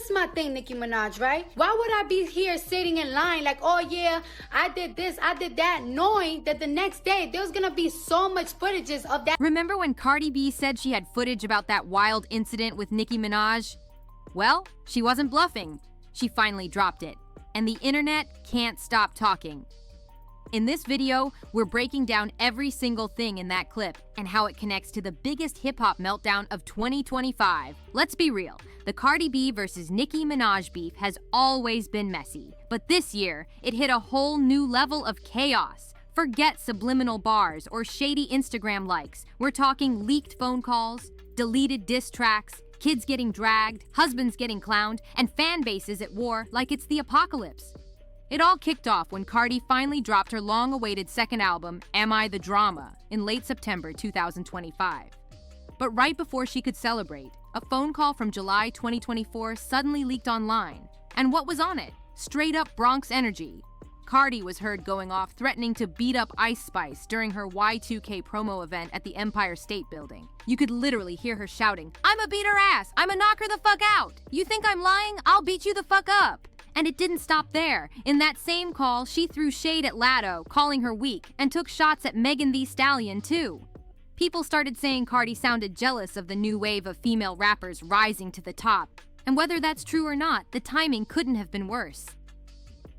this is my thing, Nicki Minaj, right? Why would I be here sitting in line like, oh yeah, I did this, I did that, knowing that the next day there's gonna be so much footages of that. Remember when Cardi B said she had footage about that wild incident with Nicki Minaj? Well, she wasn't bluffing. She finally dropped it. And the internet can't stop talking. In this video, we're breaking down every single thing in that clip and how it connects to the biggest hip-hop meltdown of 2025. Let's be real, the Cardi B versus Nicki Minaj beef has always been messy. But this year, it hit a whole new level of chaos. Forget subliminal bars or shady Instagram likes. We're talking leaked phone calls, deleted diss tracks, kids getting dragged, husbands getting clowned, and fan bases at war like it's the apocalypse. It all kicked off when Cardi finally dropped her long-awaited second album, Am I the Drama, in late September 2025. But right before she could celebrate, a phone call from July 2024 suddenly leaked online. And what was on it? Straight-up Bronx energy. Cardi was heard going off threatening to beat up Ice Spice during her Y2K promo event at the Empire State Building. You could literally hear her shouting, "I'ma beat her ass! I'ma knock her the fuck out! You think I'm lying? I'll beat you the fuck up!" And it didn't stop there. In that same call, she threw shade at Latto, calling her weak, and took shots at Megan Thee Stallion, too. People started saying Cardi sounded jealous of the new wave of female rappers rising to the top. And whether that's true or not, the timing couldn't have been worse.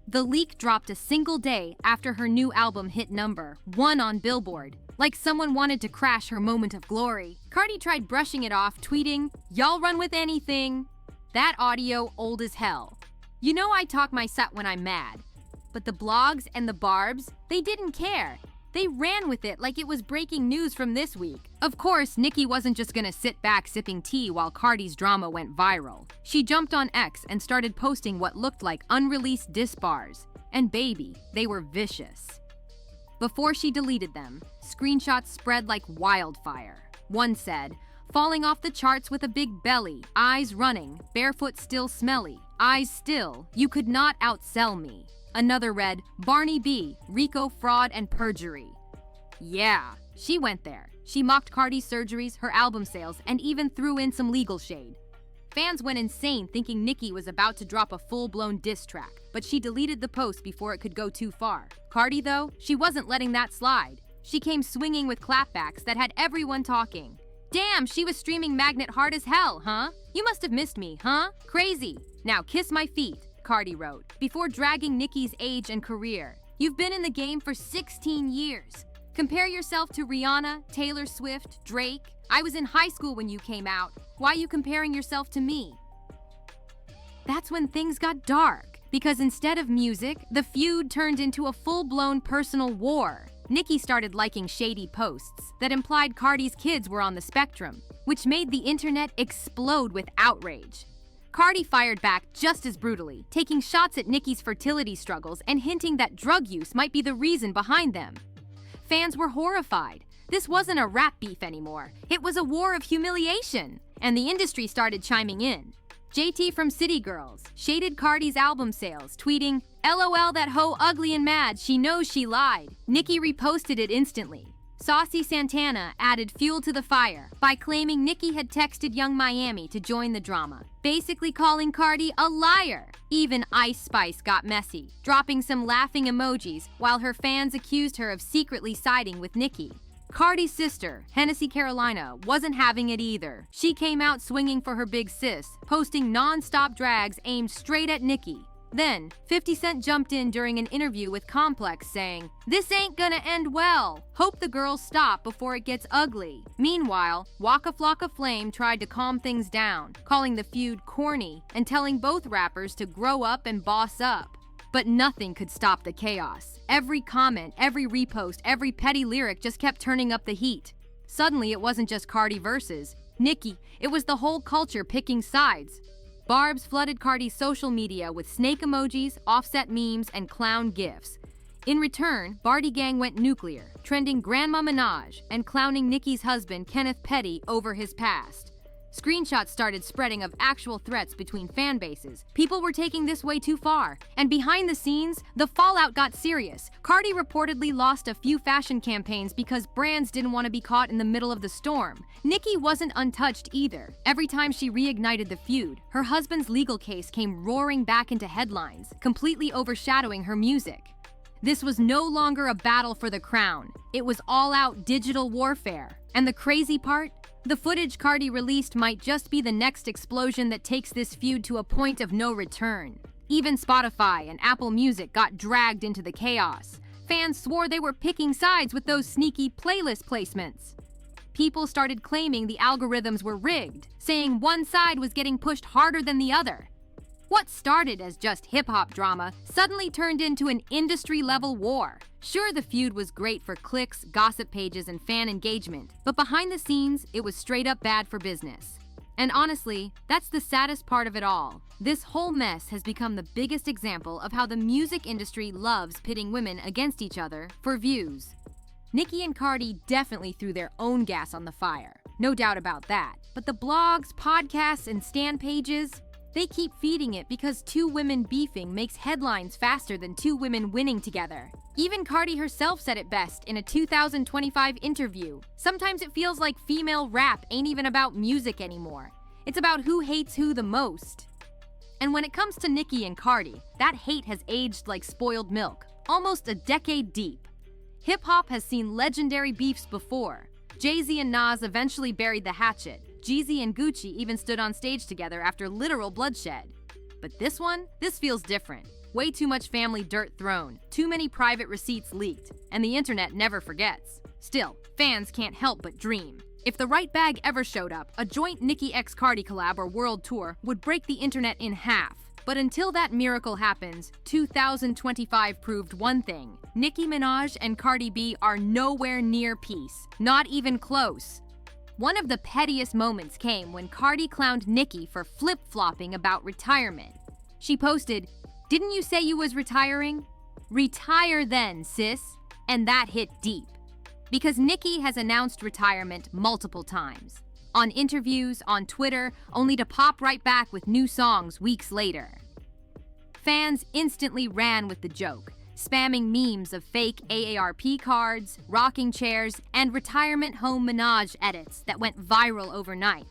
The leak dropped a single day after her new album hit #1 on Billboard. Like someone wanted to crash her moment of glory. Cardi tried brushing it off, tweeting, "Y'all run with anything." That audio old as hell. You know I talk my set when I'm mad. But the blogs and the barbs, they didn't care. They ran with it like it was breaking news from this week. Of course, Nicki wasn't just gonna sit back sipping tea while Cardi's drama went viral. She jumped on X and started posting what looked like unreleased diss bars. And baby, they were vicious. Before she deleted them, screenshots spread like wildfire. One said, "Falling off the charts with a big belly, eyes running, barefoot still smelly, eyes still, you could not outsell me." Another read, "Barney B, Rico fraud and perjury." Yeah, she went there. She mocked Cardi's surgeries, her album sales, and even threw in some legal shade. Fans went insane thinking Nicki was about to drop a full-blown diss track, but she deleted the post before it could go too far. Cardi, though, she wasn't letting that slide. She came swinging with clapbacks that had everyone talking. "Damn, she was streaming Magnet hard as hell, huh? You must have missed me, huh? Crazy. Now kiss my feet," Cardi wrote, before dragging Nicki's age and career. "You've been in the game for 16 years. Compare yourself to Rihanna, Taylor Swift, Drake. I was in high school when you came out. Why are you comparing yourself to me?" That's when things got dark, because instead of music, the feud turned into a full-blown personal war. Nicki started liking shady posts that implied Cardi's kids were on the spectrum, which made the internet explode with outrage. Cardi fired back just as brutally, taking shots at Nicki's fertility struggles and hinting that drug use might be the reason behind them. Fans were horrified. This wasn't a rap beef anymore. It was a war of humiliation, and the industry started chiming in. JT from City Girls shaded Cardi's album sales, tweeting, "LOL that hoe ugly and mad, she knows she lied." Nicki reposted it instantly. Saucy Santana added fuel to the fire by claiming Nicki had texted Young Miami to join the drama, basically calling Cardi a liar. Even Ice Spice got messy, dropping some laughing emojis while her fans accused her of secretly siding with Nicki. Cardi's sister, Hennessy Carolina, wasn't having it either. She came out swinging for her big sis, posting non-stop drags aimed straight at Nicki. Then, 50 Cent jumped in during an interview with Complex saying, "This ain't gonna end well. Hope the girls stop before it gets ugly." Meanwhile, Waka Flocka Flame tried to calm things down, calling the feud corny and telling both rappers to grow up and boss up. But nothing could stop the chaos. Every comment, every repost, every petty lyric just kept turning up the heat. Suddenly, it wasn't just Cardi versus Nicki, it was the whole culture picking sides. Barbs flooded Cardi's social media with snake emojis, offset memes, and clown gifs. In return, Bardi Gang went nuclear, trending Grandma Minaj and clowning Nicki's husband, Kenneth Petty, over his past. Screenshots started spreading of actual threats between fan bases. People were taking this way too far. And behind the scenes, the fallout got serious. Cardi reportedly lost a few fashion campaigns because brands didn't want to be caught in the middle of the storm. Nicki wasn't untouched either. Every time she reignited the feud, her husband's legal case came roaring back into headlines, completely overshadowing her music. This was no longer a battle for the crown. It was all-out digital warfare. And the crazy part? The footage Cardi released might just be the next explosion that takes this feud to a point of no return. Even Spotify and Apple Music got dragged into the chaos. Fans swore they were picking sides with those sneaky playlist placements. People started claiming the algorithms were rigged, saying one side was getting pushed harder than the other. What started as just hip-hop drama suddenly turned into an industry-level war. Sure, the feud was great for clicks, gossip pages, and fan engagement, but behind the scenes, it was straight-up bad for business. And honestly, that's the saddest part of it all. This whole mess has become the biggest example of how the music industry loves pitting women against each other for views. Nicki and Cardi definitely threw their own gas on the fire. No doubt about that. But the blogs, podcasts, and stan pages, they keep feeding it because two women beefing makes headlines faster than two women winning together. Even Cardi herself said it best in a 2025 interview. Sometimes it feels like female rap ain't even about music anymore. It's about who hates who the most. And when it comes to Nicki and Cardi, that hate has aged like spoiled milk, almost a decade deep. Hip-hop has seen legendary beefs before. Jay-Z and Nas eventually buried the hatchet. Jeezy and Gucci even stood on stage together after literal bloodshed. But this one? This feels different. Way too much family dirt thrown, too many private receipts leaked, and the internet never forgets. Still, fans can't help but dream. If the right bag ever showed up, a joint Nicki x Cardi collab or world tour would break the internet in half. But until that miracle happens, 2025 proved one thing. Nicki Minaj and Cardi B are nowhere near peace. Not even close. One of the pettiest moments came when Cardi clowned Nicki for flip-flopping about retirement. She posted, "Didn't you say you was retiring? Retire then, sis." And that hit deep. Because Nicki has announced retirement multiple times. On interviews, on Twitter, only to pop right back with new songs weeks later. Fans instantly ran with the joke, spamming memes of fake AARP cards, rocking chairs, and retirement home Minaj edits that went viral overnight.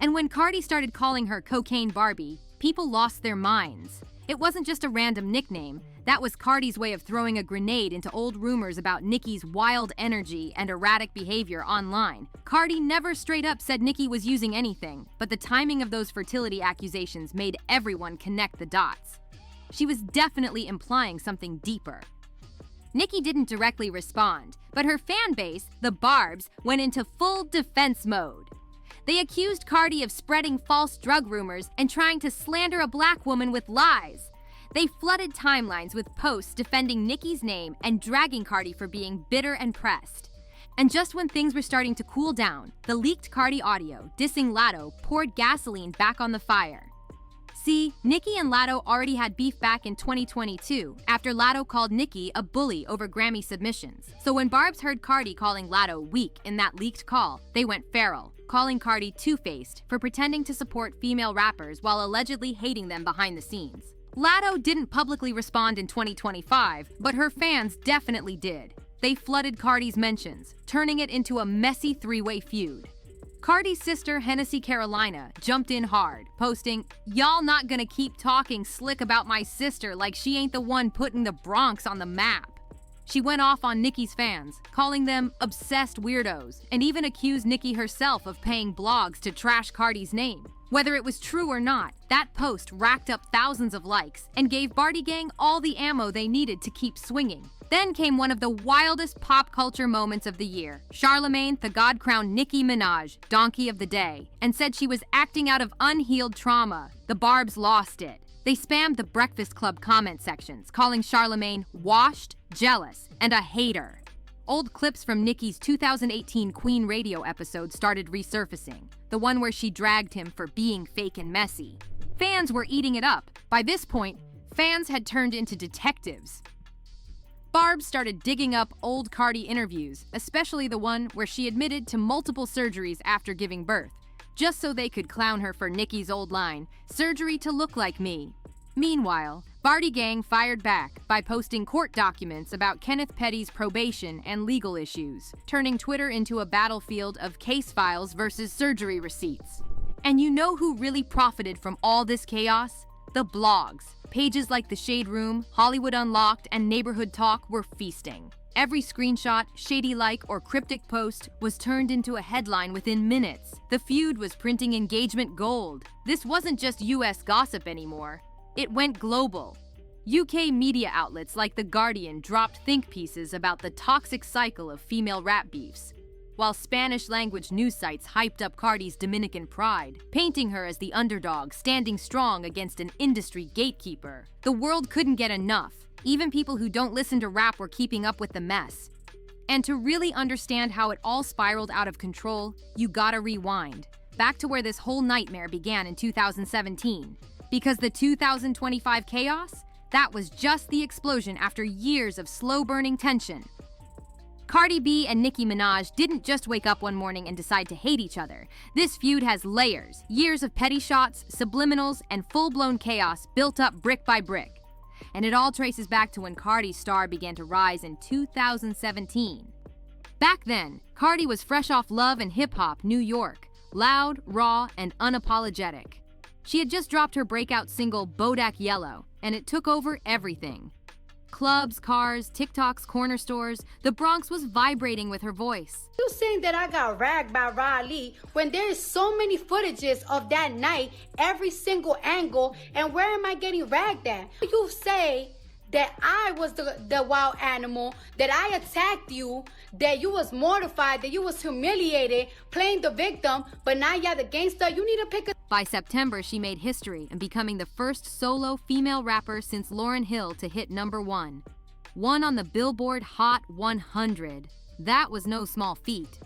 And when Cardi started calling her Cocaine Barbie, people lost their minds. It wasn't just a random nickname, that was Cardi's way of throwing a grenade into old rumors about Nicki's wild energy and erratic behavior online. Cardi never straight up said Nicki was using anything, but the timing of those fertility accusations made everyone connect the dots. She was definitely implying something deeper. Nicki didn't directly respond, but her fan base, the Barbs, went into full defense mode. They accused Cardi of spreading false drug rumors and trying to slander a black woman with lies. They flooded timelines with posts defending Nicki's name and dragging Cardi for being bitter and pressed. And just when things were starting to cool down, the leaked Cardi audio, dissing Latto, poured gasoline back on the fire. See, Nicki and Latto already had beef back in 2022, after Latto called Nicki a bully over Grammy submissions. So when Barbs heard Cardi calling Latto weak in that leaked call, they went feral, calling Cardi two-faced for pretending to support female rappers while allegedly hating them behind the scenes. Latto didn't publicly respond in 2025, but her fans definitely did. They flooded Cardi's mentions, turning it into a messy three-way feud. Cardi's sister, Hennessy Carolina, jumped in hard, posting, "Y'all not gonna keep talking slick about my sister like she ain't the one putting the Bronx on the map." She went off on Nicki's fans, calling them obsessed weirdos, and even accused Nicki herself of paying blogs to trash Cardi's name. Whether it was true or not, that post racked up thousands of likes and gave Bardi Gang all the ammo they needed to keep swinging. Then came one of the wildest pop culture moments of the year. Charlemagne the God-crowned Nicki Minaj, Donkey of the Day, and said she was acting out of unhealed trauma. The Barbs lost it. They spammed the Breakfast Club comment sections, calling Charlemagne washed, jealous, and a hater. Old clips from Nicki's 2018 Queen Radio episode started resurfacing, the one where she dragged him for being fake and messy. Fans were eating it up. By this point, fans had turned into detectives. Barbs started digging up old Cardi interviews, especially the one where she admitted to multiple surgeries after giving birth. just so they could clown her for Nicki's old line, "Surgery to look like me." Meanwhile, Barty Gang fired back by posting court documents about Kenneth Petty's probation and legal issues, turning Twitter into a battlefield of case files versus surgery receipts. And you know who really profited from all this chaos? The blogs. Pages like The Shade Room, Hollywood Unlocked, and Neighborhood Talk were feasting. Every screenshot, shady like, or cryptic post was turned into a headline within minutes. The feud was printing engagement gold. This wasn't just US gossip anymore. It went global. UK media outlets like The Guardian dropped think pieces about the toxic cycle of female rap beefs, while Spanish-language news sites hyped up Cardi's Dominican pride, painting her as the underdog standing strong against an industry gatekeeper. The world couldn't get enough. Even people who don't listen to rap were keeping up with the mess. And to really understand how it all spiraled out of control, you gotta rewind, back to where this whole nightmare began in 2017. Because the 2025 chaos, that was just the explosion after years of slow-burning tension. Cardi B and Nicki Minaj didn't just wake up one morning and decide to hate each other. This feud has layers, years of petty shots, subliminals, and full-blown chaos built up brick by brick. And it all traces back to when Cardi's star began to rise in 2017. Back then, Cardi was fresh off Love and Hip Hop New York, loud, raw, and unapologetic. She had just dropped her breakout single Bodak Yellow, and it took over everything. Clubs, cars, TikToks, corner stores, the Bronx was vibrating with her voice. You saying that I got ragged by Riley when there is so many footages of that night, every single angle, and where am I getting ragged at? You say that I was the wild animal, that I attacked you, that you was mortified, that you was humiliated, playing the victim, but now you're the gangster. You need to pick a... By September, she made history and becoming the first solo female rapper since Lauryn Hill to hit #1. One on the Billboard Hot 100. That was no small feat.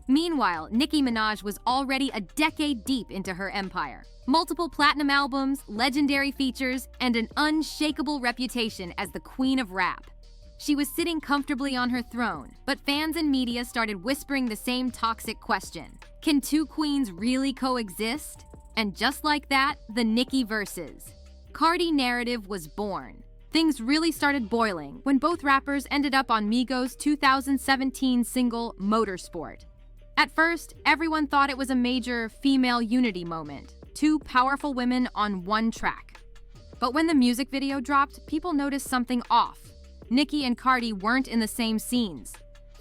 Meanwhile, Nicki Minaj was already a decade deep into her empire. Multiple platinum albums, legendary features, and an unshakable reputation as the queen of rap. She was sitting comfortably on her throne, but fans and media started whispering the same toxic question. Can two queens really coexist? And just like that, the Nicki versus Cardi narrative was born. Things really started boiling when both rappers ended up on Migos' 2017 single, Motorsport. At first, everyone thought it was a major female unity moment. Two powerful women on one track. But when the music video dropped, people noticed something off. Nicki and Cardi weren't in the same scenes.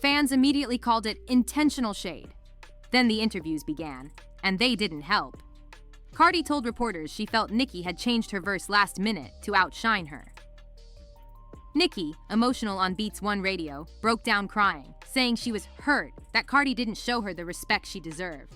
Fans immediately called it intentional shade. Then the interviews began, and they didn't help. Cardi told reporters she felt Nicki had changed her verse last minute to outshine her. Nicki, emotional on Beats One radio, broke down crying, saying she was hurt that Cardi didn't show her the respect she deserved.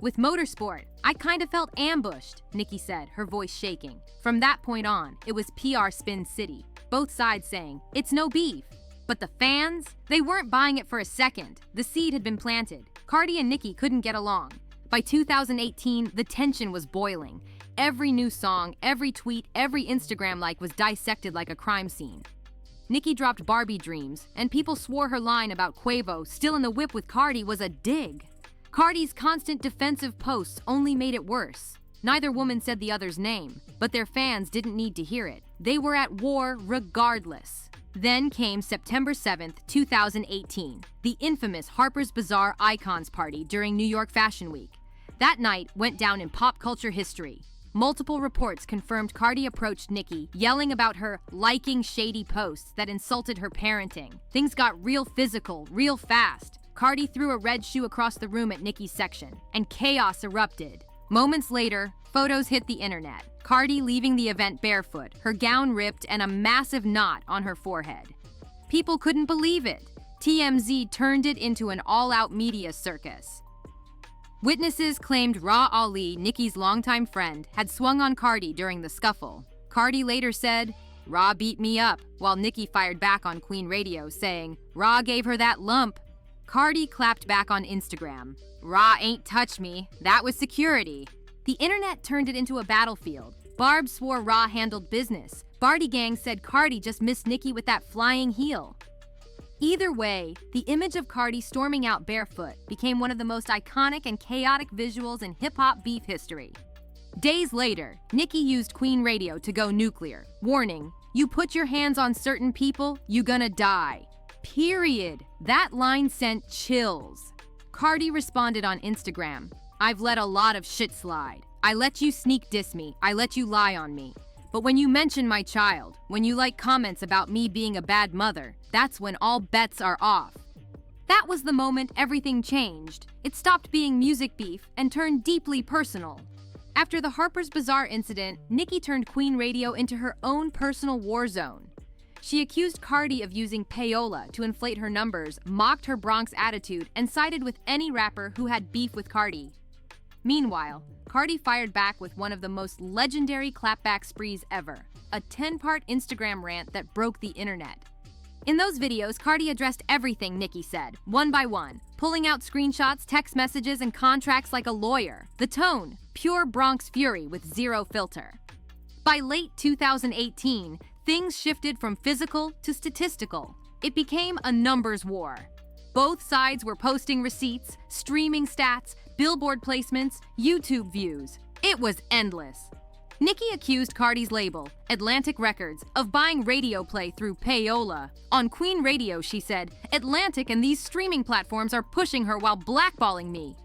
With Motorsport, I kind of felt ambushed, Nicki said, her voice shaking. From that point on, it was PR spin city, both sides saying, it's no beef. But the fans? They weren't buying it for a second. The seed had been planted. Cardi and Nicki couldn't get along. By 2018, the tension was boiling. Every new song, every tweet, every Instagram like was dissected like a crime scene. Nicki dropped Barbie Dreams, and people swore her line about Quavo still in the whip with Cardi was a dig. Cardi's constant defensive posts only made it worse. Neither woman said the other's name, but their fans didn't need to hear it. They were at war regardless. Then came September 7th, 2018, the infamous Harper's Bazaar Icons Party during New York Fashion Week. That night went down in pop culture history. Multiple reports confirmed Cardi approached Nicki, yelling about her liking shady posts that insulted her parenting. Things got real physical, real fast. Cardi threw a red shoe across the room at Nicki's section, and chaos erupted. Moments later, photos hit the internet. Cardi leaving the event barefoot, her gown ripped, and a massive knot on her forehead. People couldn't believe it. TMZ turned it into an all-out media circus. Witnesses claimed Ra Ali, Nicki's longtime friend, had swung on Cardi during the scuffle. Cardi later said, "Ra beat me up," while Nicki fired back on Queen Radio, saying, "Ra gave her that lump." Cardi clapped back on Instagram, "Ra ain't touched me, that was security." The internet turned it into a battlefield. Barb swore Ra handled business. Barty Gang said Cardi just missed Nicki with that flying heel. Either way, the image of Cardi storming out barefoot became one of the most iconic and chaotic visuals in hip-hop beef history. Days later, Nicki used Queen Radio to go nuclear. Warning, you put your hands on certain people, you gonna die. Period. That line sent chills. Cardi responded on Instagram, I've let a lot of shit slide. I let you sneak diss me, I let you lie on me. But when you mention my child, when you like comments about me being a bad mother, that's when all bets are off. That was the moment everything changed. It stopped being music beef and turned deeply personal. After the Harper's Bazaar incident, Nicki turned Queen Radio into her own personal war zone. She accused Cardi of using payola to inflate her numbers, mocked her Bronx attitude, and sided with any rapper who had beef with Cardi. Meanwhile, Cardi fired back with one of the most legendary clapback sprees ever, a 10-part Instagram rant that broke the internet. In those videos, Cardi addressed everything Nicki said, one by one, pulling out screenshots, text messages, and contracts like a lawyer. The tone, pure Bronx fury with zero filter. By late 2018, things shifted from physical to statistical. It became a numbers war. Both sides were posting receipts, streaming stats, Billboard placements, YouTube views. It was endless. Nicki accused Cardi's label, Atlantic Records, of buying radio play through payola. On Queen Radio, she said, Atlantic and these streaming platforms are pushing her while blackballing me.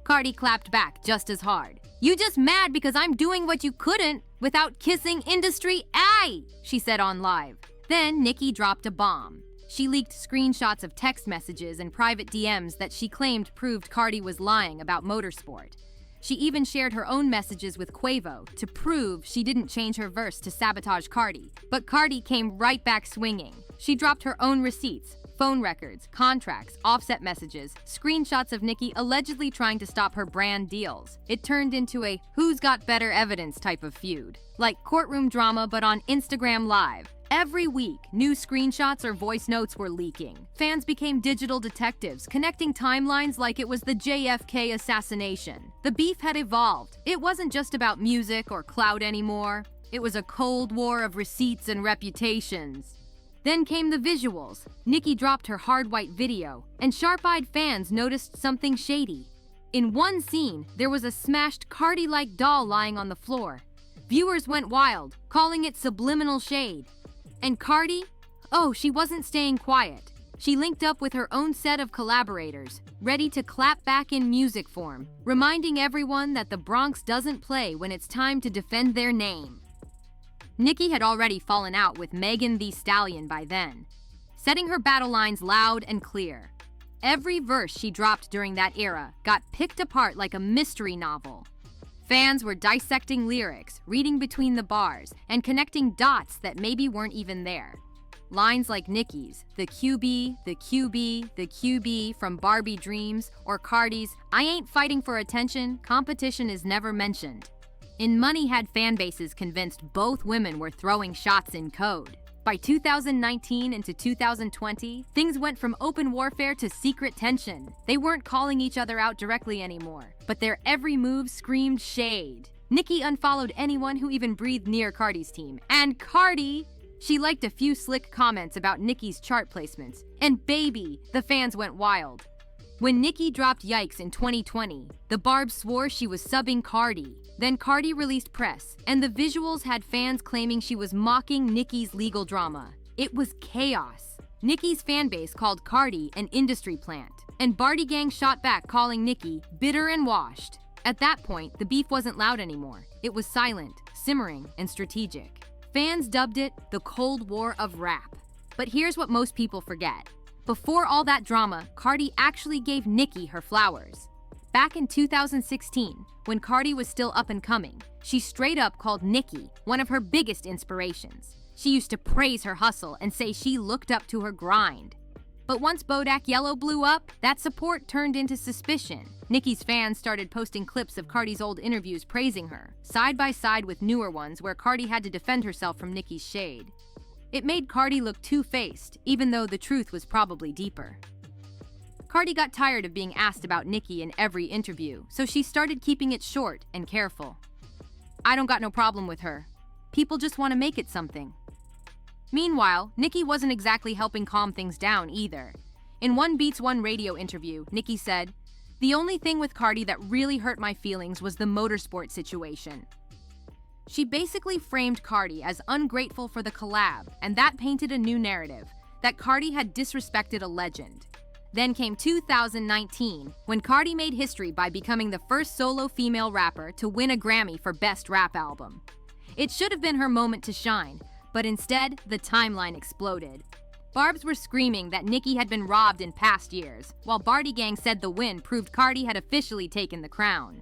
Cardi clapped back just as hard. You just mad because I'm doing what you couldn't without kissing industry aye, she said on live. Then Nicki dropped a bomb. She leaked screenshots of text messages and private DMs that she claimed proved Cardi was lying about motorsport. She even shared her own messages with Quavo to prove she didn't change her verse to sabotage Cardi. But Cardi came right back swinging. She dropped her own receipts, phone records, contracts, offset messages, screenshots of Nicki allegedly trying to stop her brand deals. It turned into a who's got better evidence type of feud. Like courtroom drama but on Instagram Live. Every week, new screenshots or voice notes were leaking. Fans became digital detectives, connecting timelines like it was the JFK assassination. The beef had evolved. It wasn't just about music or clout anymore. It was a cold war of receipts and reputations. Then came the visuals. Nicki dropped her hard white video, and sharp-eyed fans noticed something shady. In one scene, there was a smashed Cardi-like doll lying on the floor. Viewers went wild, calling it subliminal shade. And Cardi? Oh, she wasn't staying quiet. She linked up with her own set of collaborators, ready to clap back in music form, reminding everyone that the Bronx doesn't play when it's time to defend their name. Nicki had already fallen out with Megan Thee Stallion by then, setting her battle lines loud and clear. Every verse she dropped during that era got picked apart like a mystery novel. Fans were dissecting lyrics, reading between the bars, and connecting dots that maybe weren't even there. Lines like Nicki's, the QB, the QB, the QB from Barbie Dreams, or Cardi's, I ain't fighting for attention, competition is never mentioned. In Money had fan bases convinced both women were throwing shots in code. By 2019 into 2020, things went from open warfare to secret tension. They weren't calling each other out directly anymore, but their every move screamed shade. Nicki unfollowed anyone who even breathed near Cardi's team. And Cardi, she liked a few slick comments about Nicki's chart placements. And baby, the fans went wild. When Nicki dropped Yikes in 2020, the Barbs swore she was subbing Cardi. Then Cardi released press, and the visuals had fans claiming she was mocking Nicki's legal drama. It was chaos. Nicki's fanbase called Cardi an industry plant, and Barty Gang shot back calling Nicki bitter and washed. At that point, the beef wasn't loud anymore. It was silent, simmering, and strategic. Fans dubbed it the Cold War of rap. But here's what most people forget. Before all that drama, Cardi actually gave Nicki her flowers. Back in 2016, when Cardi was still up and coming, she straight up called Nicki one of her biggest inspirations. She used to praise her hustle and say she looked up to her grind. But once Bodak Yellow blew up, that support turned into suspicion. Nicki's fans started posting clips of Cardi's old interviews praising her, side by side with newer ones where Cardi had to defend herself from Nicki's shade. It made Cardi look two-faced, even though the truth was probably deeper. Cardi got tired of being asked about Nicki in every interview, so she started keeping it short and careful. I don't got no problem with her. People just want to make it something. Meanwhile, Nicki wasn't exactly helping calm things down either. In one Beats One radio interview, Nicki said, "The only thing with Cardi that really hurt my feelings was the motorsport situation." She basically framed Cardi as ungrateful for the collab, and that painted a new narrative, that Cardi had disrespected a legend. Then came 2019, when Cardi made history by becoming the first solo female rapper to win a Grammy for Best Rap Album. It should have been her moment to shine, but instead, the timeline exploded. Barbs were screaming that Nicki had been robbed in past years, while Barty Gang said the win proved Cardi had officially taken the crown.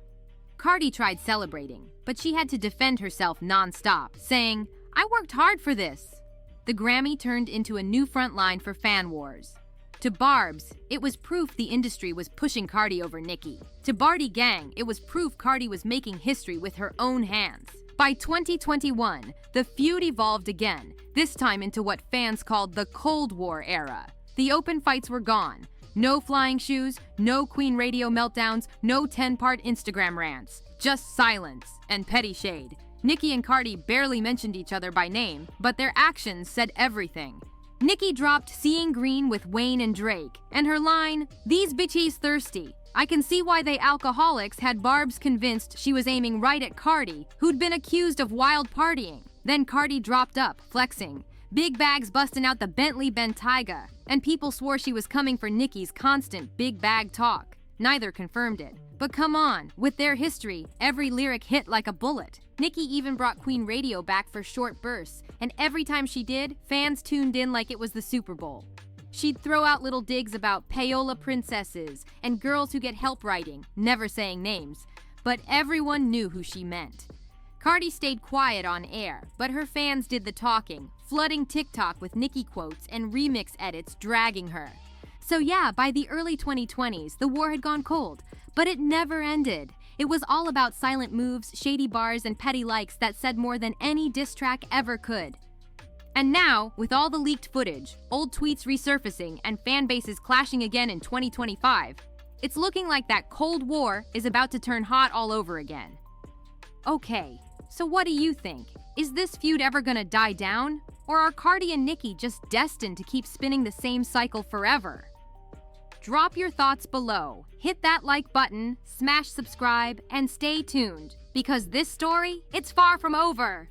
Cardi tried celebrating, but she had to defend herself non-stop, saying, "I worked hard for this." The Grammy turned into a new front line for fan wars. To Barbs, it was proof the industry was pushing Cardi over Nicki. To Barty Gang, it was proof Cardi was making history with her own hands. By 2021, the feud evolved again, this time into what fans called the Cold War era. The open fights were gone. No flying shoes, no Queen Radio meltdowns, no 10-part Instagram rants. Just silence and petty shade. Nicki and Cardi barely mentioned each other by name, but their actions said everything. Nicki dropped Seeing Green with Wayne and Drake, and her line, "These bitches thirsty. I can see why they alcoholics," had Barbs convinced she was aiming right at Cardi, who'd been accused of wild partying. Then Cardi dropped up, flexing. Big bags busting out the Bentley Bentayga, and people swore she was coming for Nicki's constant big bag talk. Neither confirmed it. But come on, with their history, every lyric hit like a bullet. Nicki even brought Queen Radio back for short bursts, and every time she did, fans tuned in like it was the Super Bowl. She'd throw out little digs about payola princesses and girls who get help writing, never saying names, but everyone knew who she meant. Cardi stayed quiet on air, but her fans did the talking, flooding TikTok with Nicki quotes and remix edits dragging her. So yeah, by the early 2020s, the war had gone cold, but it never ended. It was all about silent moves, shady bars, and petty likes that said more than any diss track ever could. And now, with all the leaked footage, old tweets resurfacing, and fan bases clashing again in 2025, it's looking like that Cold War is about to turn hot all over again. Okay, so what do you think? Is this feud ever gonna die down? Or are Cardi and Nicki just destined to keep spinning the same cycle forever? Drop your thoughts below, hit that like button, smash subscribe, and stay tuned, because this story, it's far from over.